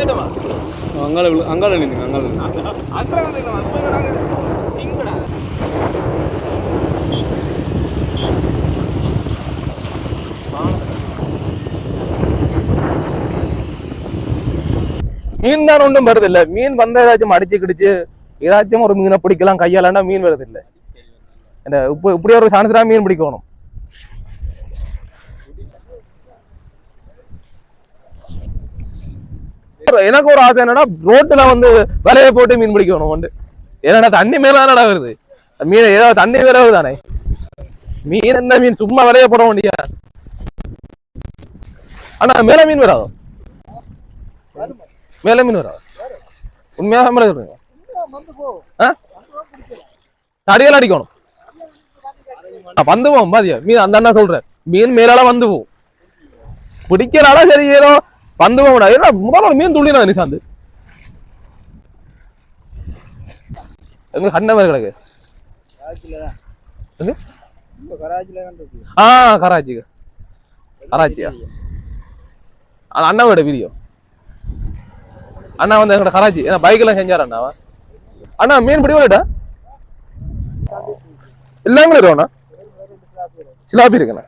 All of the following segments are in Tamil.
அங்கால அங்கால நின்றுங்க அங்கால மீன் தான் ஒன்றும் வருது இல்ல. மீன் வந்த ஏதாச்சும் அடிச்சு கிடிச்சு ஏதாச்சும் ஒரு மீனை பிடிக்கலாம் கையாலன்னா மீன் வருது இல்லை. இப்படி ஒரு சாணத்துல மீன் பிடிக்கணும். எனக்கு ஒரு ஆசை என்னன்னா ரோட்டுல வந்து வலைய போட்டு மீன் பிடிக்கணும் வந்து. ஏன்னா தண்ணி மேல தானே வருது மீன், ஏதாவது தண்ணி மேல வருது தானே மீன். என்ன மீன் சும்மா வலைய போட வேண்டிய. ஆனா மேல மீன் வராது, மேல மீன் வராது உண்மையாக மேல சொல்றீங்க. தடியெல்லாம் அடிக்கணும் வந்து போவோம் பாதியா மீன். அந்த அண்ணா சொல்றேன் மீன் மேலால வந்து போவோம் பிடிக்கிறாளா சரி ஏதோ வந்து போக முடியாது. முதல்ல மீன் துள்ளினா நிசாந்து எங்களுக்கு கண்ண மாதிரி கிடக்கு. கராச்சி கராச்சியா அண்ணாவோட வீடியோ. அண்ணா வந்து எங்களோட கராச்சி பைக் எல்லாம் செஞ்சாரு அண்ணாவா. அண்ணா மீன் பிடிக்கலட்டா எல்லாமே இருக்கும்ண்ணா. சிலாபி இருக்குண்ணா.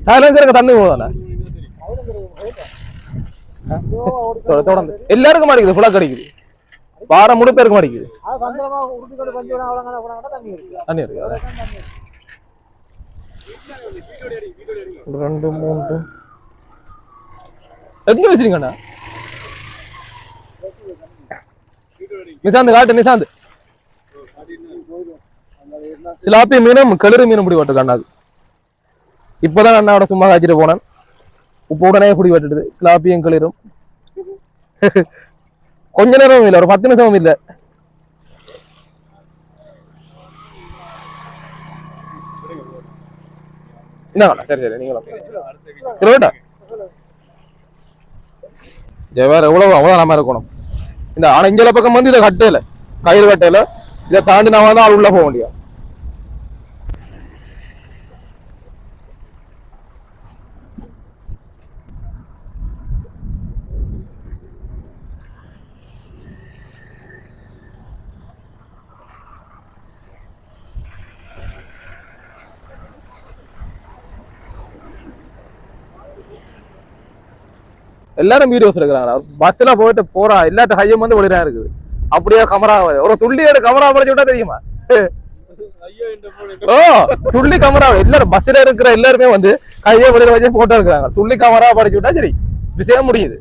சைலன்சருக்கு தண்ணி போதானே தொடர்ந்து எல்லாருக்கும் மாட்டேங்குது. ஃபுல்லா கிடைக்குது வாரம் முழு பேருக்கு மாட்டேங்குது. தண்ணி இருக்கு 2 3 எங்க வச்சிருக்கீங்கண்ணா? நிசாந்த் காட்டு நிசாந்த். சிலாப்பி மீனும் கிளறு மீனும் பிடி பட்டு அண்ணாக்கு. இப்பதான் அண்ணாவோட சும்மா காய்ச்சிட்டு போனேன். உப்பு உடனே பிடி பட்டுடுது. சிலாப்பியும் கிளறும் கொஞ்ச நேரம் இல்லை, ஒரு 10 நிமிஷமும் இல்லை. என்ன சரி சரி நீங்களும் வேற எவ்வளவு அவ்வளவு நாம இருக்கணும். இந்த ஆனா இஞ்சல பக்கம் வந்து இதை கட்டையில கயிறு கட்டையில இதை தாண்டி நாம தான் ஆள் உள்ள போக முடியும். எல்லாரும் வீடியோஸ் எடுக்கிறாங்க. பஸ்ல போயிட்டு போறா எல்லாட்ட கையம் வந்து ஒளிரா இருக்குது. அப்படியே கமரா ஒரு துள்ளி எடுத்து கமரா படைச்சு விட்டா தெரியுமா? ஓ துள்ளி கமரா எல்லாரும் பஸ்ல இருக்கிற எல்லாருமே வந்து கையை வெளியில வச்சு போட்டோ எடுக்கிறாங்க. துள்ளி கமரா படைச்சு விட்டா சரி விஷயம் முடியுது.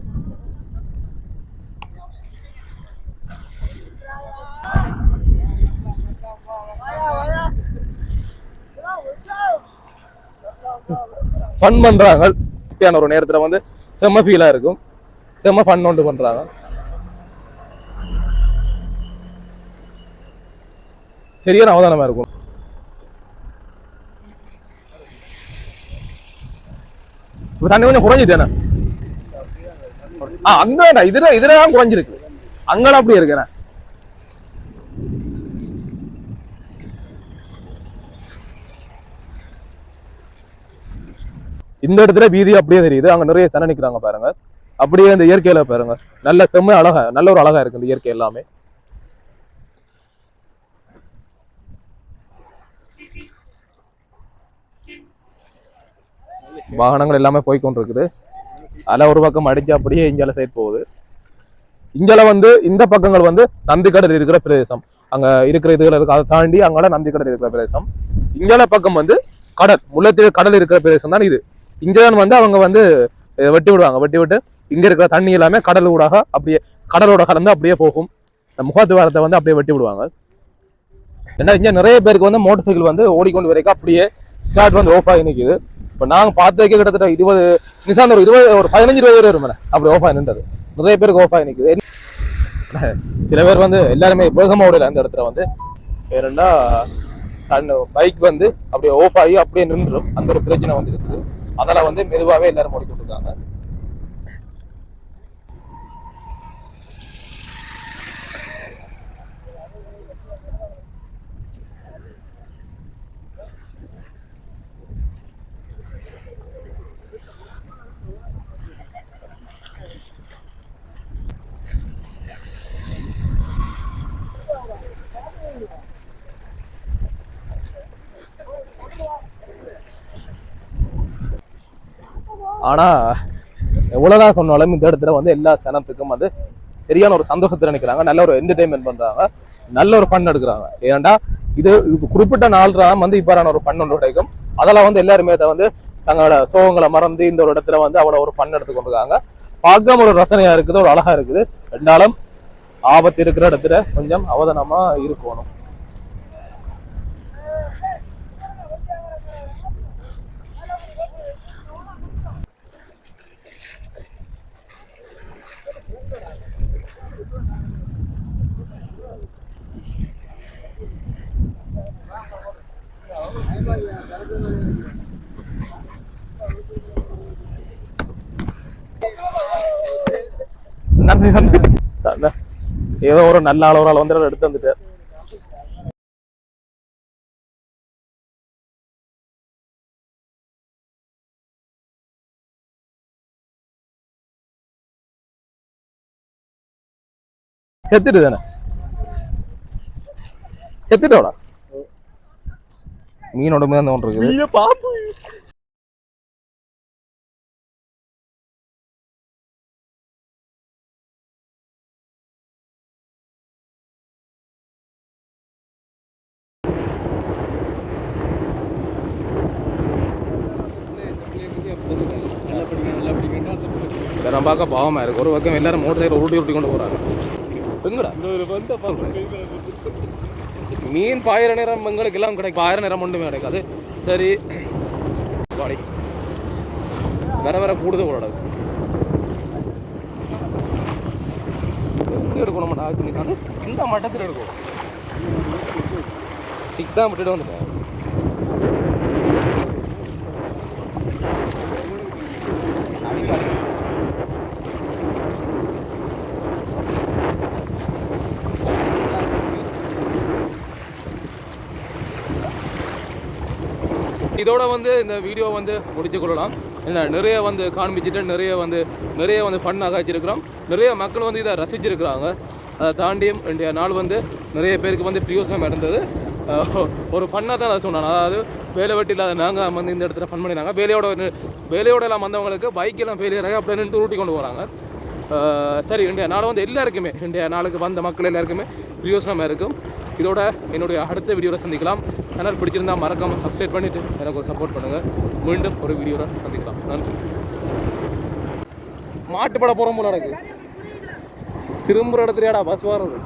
ஃபன் பண்றாங்க. ஒரு நேரத்துல வந்து செம்ம ஃபீலா இருக்கும். செம்ம ஃபன் ஒன்று பண்றாங்க. சரியான அவதானமா இருக்கும். தண்ணி கொஞ்சம் குறைஞ்சிட்டேனா அங்க இதுலதான் குறைஞ்சிருக்கு. அங்கெல்லாம் அப்படி இருக்கேன். இந்த இடத்துல வீதி அப்படியே தெரியுது. அங்க நிறைய சன நிக்கிறாங்க பாருங்க. அப்படியே இந்த இயற்கையில பாருங்க நல்ல செம்ம அழகா நல்ல ஒரு அழகா இருக்கு இந்த இயற்கை எல்லாமே. வாகனங்கள் எல்லாமே போய்கொண்டிருக்குது. அல ஒரு பக்கம் அடிச்சு அப்படியே இங்கால சைட் போகுது. இங்கால வந்து இந்த பக்கங்கள் வந்து நந்திக்கடல் இருக்கிற பிரதேசம். அங்க இருக்கிற இதுகள் இருக்கு. அதை தாண்டி அங்கால நந்திக்கடல் இருக்கிற பிரதேசம். இங்கால பக்கம் வந்து கடல் முல்லைத்தீவு கடல் இருக்கிற பிரதேசம் தான் இது. இங்கதான் வந்து அவங்க வந்து வெட்டி விடுவாங்க. வெட்டி விட்டு இங்க இருக்கிற தண்ணி எல்லாமே கடல் ஊடாக அப்படியே கடலோட கலந்து அப்படியே போகும். இந்த முகத்துவாரத்தை வந்து அப்படியே வெட்டி விடுவாங்க. ஏன்னா இங்க நிறைய பேருக்கு வந்து மோட்டர் சைக்கிள் வந்து ஓடிக்கொண்டு வரைக்கும் அப்படியே ஸ்டார்ட் வந்து ஆஃப் ஆகி நிற்குது. இப்போ நாங்கள் பார்த்து வைக்க கிட்டத்தட்ட 20 நிசாந்த ஒரு 15-20 வரும் அப்படி ஆஃப் ஆகி நின்றது. நிறைய பேருக்கு ஆஃப் ஆகி நிற்குது. சில பேர் வந்து எல்லாருமே வேகமா ஓடல அந்த இடத்துல வந்து. ஏன்னா பைக் வந்து அப்படியே ஆஃப் ஆகி அப்படியே நின்றுடும். அந்த ஒரு பிரச்சனை வந்து இருக்குது. அதெல்லாம் வந்து மெதுவாகவே எல்லாரும் ஓடிக்கிட்டு இருக்காங்க. ஆனால் எவ்வளோதான் சொன்னாலும் இந்த இடத்துல வந்து எல்லா சனத்துக்கும் வந்து சரியான ஒரு சந்தோஷத்தை நினைக்கிறாங்க, நல்ல ஒரு என்டர்டைன்மெண்ட் பண்ணுறாங்க, நல்ல ஒரு ஃபன் எடுக்கிறாங்க. ஏன்டா இது குறிப்பிட்ட நாள் தான் வந்து இவ்வாறான ஒரு ஃபன் ஒன்று கிடைக்கும். அதெல்லாம் வந்து எல்லாருமே அதை வந்து தங்களோட சோகங்களை மறந்து இந்த ஒரு இடத்துல வந்து அவ்வளோ ஒரு ஃபன் எடுத்து கொண்டிருக்காங்க. பார்க்க ஒரு ரசனையா இருக்குது, ஒரு அழகா இருக்குது. ரெண்டாலும் ஆபத்து இருக்கிற இடத்துல கொஞ்சம் அவதானமா இருக்கணும். நன்றி நன்றி. ஏதோ ஒரு நல்ல ஆள் வந்து எடுத்து வந்துட்டு செத்துட்டு தானே செத்துட்டோட மீனோட மீன் ஒன்று இருக்குது. இதெல்லாம் பார்க்க பாவமா இருக்கு. ஒரு பக்கம் எல்லாரும் மோட்டர் சைக்கிள் உருட்டி கொண்டு போறாங்க. எங்கடா மீன் பாயிர நேரம் எங்களுக்கு எல்லாம் கிடைக்கும், பாயிர நேரம் ஒன்றுமே கிடைக்காது. சரி வாடி வேற வேற கூடுதல் கூடாது எடுக்கணும் ஆச்சு. இந்த மட்டத்தில் எடுக்கும் சிக்கன் விட்டுட்டு வந்துட்டேன். இதோட வந்து இந்த வீடியோ வந்து முடிச்சு கொள்ளலாம். என்ன நிறைய வந்து காண்பிச்சுட்டு நிறைய வந்து ஃபன் ஆகாச்சிருக்கிறோம். நிறைய மக்கள் வந்து இதை ரசிச்சிருக்கிறாங்க. அதை தாண்டியும் இன்றைய நாள் வந்து நிறைய பேருக்கு வந்து பிரியோசனமாக இருந்தது. ஒரு ஃபன்னாக தான் அதை சொன்னாங்க. அதாவது வேலை வெட்டி இல்லாத நாங்கள் வந்து இந்த இடத்துல ஃபன் பண்ணினாங்க. வேலையோட எல்லாம் வந்தவங்களுக்கு பைக்கெல்லாம் ஃபெயிலியராக அப்படியே நின்று ஊட்டி கொண்டு போகிறாங்க. சரி, இன்றைய நாள் வந்து எல்லாருக்குமே, இன்றைய நாளுக்கு வந்த மக்கள் எல்லாருக்குமே பிரியோசனமாக இருக்கும். இதோட என்னுடைய அடுத்த வீடியோவில் சந்திக்கலாம். சேனல் பிடிச்சிருந்தா மறக்காமல் சப்ஸ்கிரைப் பண்ணிவிட்டு எனக்கு ஒரு சப்போர்ட் பண்ணுங்கள். மீண்டும் ஒரு வீடியோவில் சந்திக்கலாம். நன்றி. மாட்டுப்பட போகிற போல எனக்கு திரும்புகிற இடத்துலையாடா பஸ் வர்றது.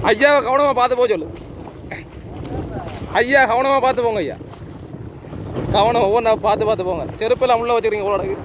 ஐயா கவனமாக பார்த்து போக சொல்லு. ஐயா கவனமாக பார்த்து போங்க. ஐயா கவனம் ஒவ்வொன்றா பார்த்து போங்க. செருப்பெல்லாம் உள்ள வச்சுக்கிறீங்க போல.